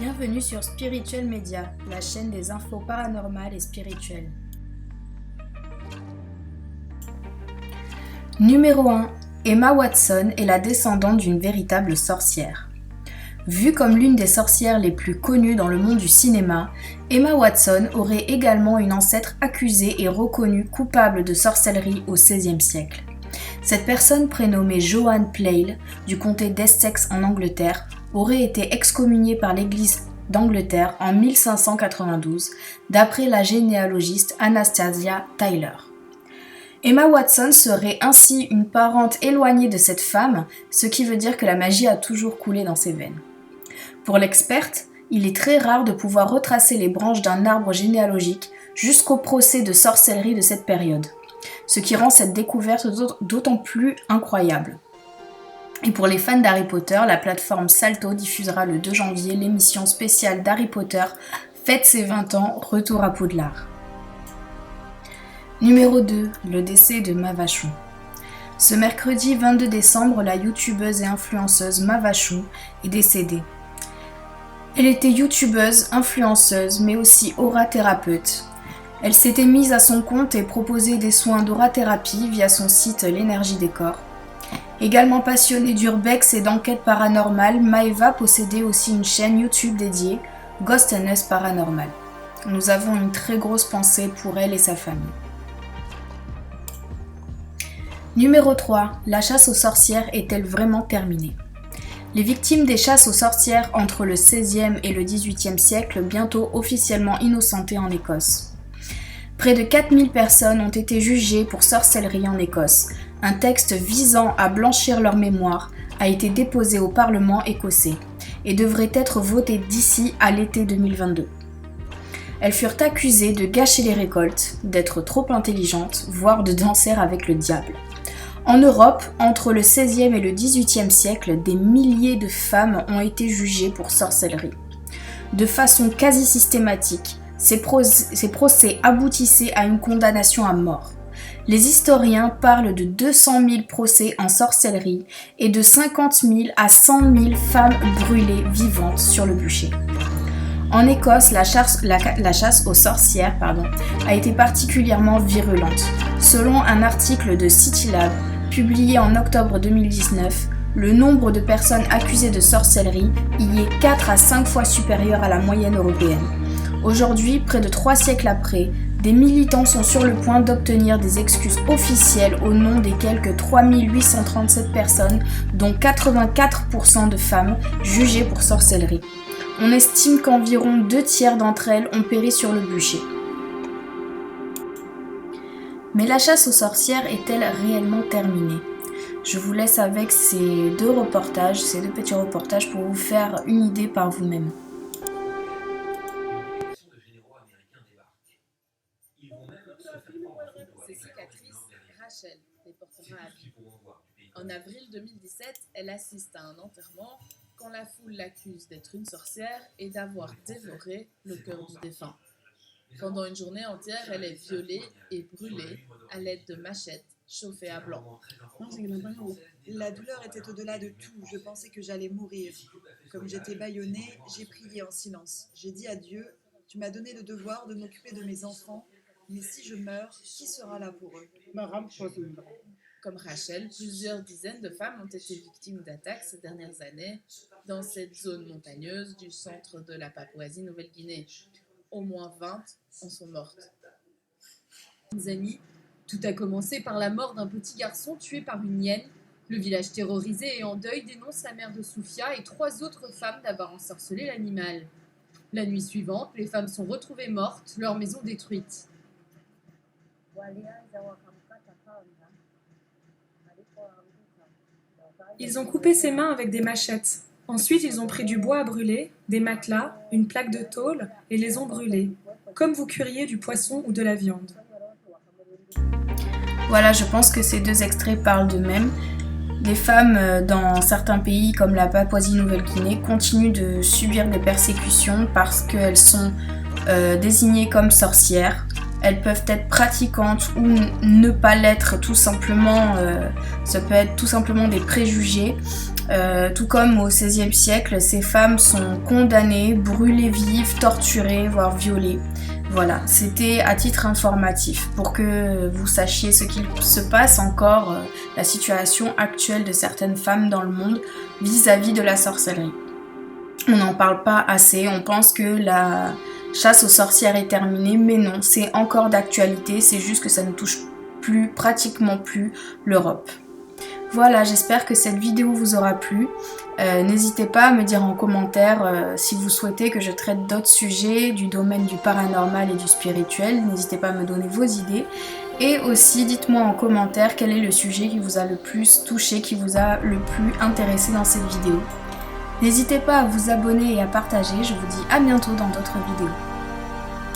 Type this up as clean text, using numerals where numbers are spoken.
Bienvenue sur Spirituel Media, la chaîne des infos paranormales et spirituelles. Numéro 1. Emma Watson est la descendante d'une véritable sorcière. Vue comme l'une des sorcières les plus connues dans le monde du cinéma, Emma Watson aurait également une ancêtre accusée et reconnue coupable de sorcellerie au XVIe siècle. Cette personne prénommée Joan Plale, du comté d'Essex en Angleterre, aurait été excommuniée par l'Église d'Angleterre en 1592, d'après la généalogiste Anastasia Tyler. Emma Watson serait ainsi une parente éloignée de cette femme, ce qui veut dire que la magie a toujours coulé dans ses veines. Pour l'experte, il est très rare de pouvoir retracer les branches d'un arbre généalogique jusqu'au procès de sorcellerie de cette période, ce qui rend cette découverte d'autant plus incroyable. Et pour les fans d'Harry Potter, la plateforme Salto diffusera le 2 janvier l'émission spéciale d'Harry Potter fête ses 20 ans, retour à Poudlard. Numéro 2, le décès de Ma Vachon. Ce mercredi 22 décembre, la youtubeuse et influenceuse Ma Vachon est décédée. Elle était youtubeuse, influenceuse, mais aussi aura-thérapeute. Elle s'était mise à son compte et proposait des soins d'aura-thérapie via son site L'énergie des corps. Également passionnée d'urbex et d'enquêtes paranormales, Maeva possédait aussi une chaîne YouTube dédiée, Ghost and Us Paranormal. Nous avons une très grosse pensée pour elle et sa famille. Numéro 3. La chasse aux sorcières est-elle vraiment terminée ? Les victimes des chasses aux sorcières entre le XVIe et le XVIIIe siècle, bientôt officiellement innocentées en Écosse. Près de 4000 personnes ont été jugées pour sorcellerie en Écosse. Un texte visant à blanchir leur mémoire a été déposé au Parlement écossais et devrait être voté d'ici à l'été 2022. Elles furent accusées de gâcher les récoltes, d'être trop intelligentes, voire de danser avec le diable. En Europe, entre le XVIe et le XVIIIe siècle, des milliers de femmes ont été jugées pour sorcellerie. De façon quasi systématique, ces procès aboutissaient à une condamnation à mort. Les historiens parlent de 200 000 procès en sorcellerie et de 50 000 à 100 000 femmes brûlées vivantes sur le bûcher. En Écosse, la chasse aux sorcières a été particulièrement virulente. Selon un article de CityLab, publié en octobre 2019, le nombre de personnes accusées de sorcellerie y est 4 à 5 fois supérieur à la moyenne européenne. Aujourd'hui, près de 3 siècles après, des militants sont sur le point d'obtenir des excuses officielles au nom des quelques 3837 personnes, dont 84% de femmes jugées pour sorcellerie. On estime qu'environ 2/3 d'entre elles ont péri sur le bûcher. Mais la chasse aux sorcières est-elle réellement terminée ? Je vous laisse avec ces deux petits reportages pour vous faire une idée par vous-même. Ses cicatrices, Rachel les portera à vie. En avril 2017, elle assiste à un enterrement quand la foule l'accuse d'être une sorcière et d'avoir dévoré le cœur du défunt. Pendant une journée entière, elle est violée et brûlée à l'aide de machettes chauffées à blanc. La douleur était au-delà de tout. Je pensais que j'allais mourir. Comme j'étais bâillonnée, j'ai prié en silence. J'ai dit à Dieu, tu m'as donné le devoir de m'occuper de mes enfants, mais si je meurs, qui sera là pour eux ? Comme Rachel, plusieurs dizaines de femmes ont été victimes d'attaques ces dernières années dans cette zone montagneuse du centre de la Papouasie-Nouvelle-Guinée. Au moins 20 en sont mortes. Tanzanie, tout a commencé par la mort d'un petit garçon tué par une hyène. Le village terrorisé et en deuil dénonce la mère de Soufia et 3 autres femmes d'avoir ensorcelé l'animal. La nuit suivante, les femmes sont retrouvées mortes, leur maison détruite. Ils ont coupé ses mains avec des machettes. Ensuite, ils ont pris du bois à brûler, des matelas, une plaque de tôle et les ont brûlés, comme vous cuiriez du poisson ou de la viande. Voilà, je pense que ces deux extraits parlent d'eux-mêmes. Les femmes dans certains pays comme la Papouasie-Nouvelle-Guinée continuent de subir des persécutions parce qu'elles sont désignées comme sorcières. Elles peuvent être pratiquantes ou ne pas l'être, tout simplement. Ça peut être tout simplement des préjugés. Tout comme au XVIe siècle, ces femmes sont condamnées, brûlées vives, torturées, voire violées. Voilà, c'était à titre informatif pour que vous sachiez ce qu'il se passe encore, la situation actuelle de certaines femmes dans le monde vis-à-vis de la sorcellerie. On n'en parle pas assez, on pense que la chasse aux sorcières est terminée, mais non, c'est encore d'actualité, c'est juste que ça ne touche pratiquement plus l'Europe. Voilà, j'espère que cette vidéo vous aura plu. N'hésitez pas à me dire en commentaire si vous souhaitez que je traite d'autres sujets du domaine du paranormal et du spirituel. N'hésitez pas à me donner vos idées. Et aussi, dites-moi en commentaire quel est le sujet qui vous a le plus touché, qui vous a le plus intéressé dans cette vidéo. N'hésitez pas à vous abonner et à partager. Je vous dis à bientôt dans d'autres vidéos.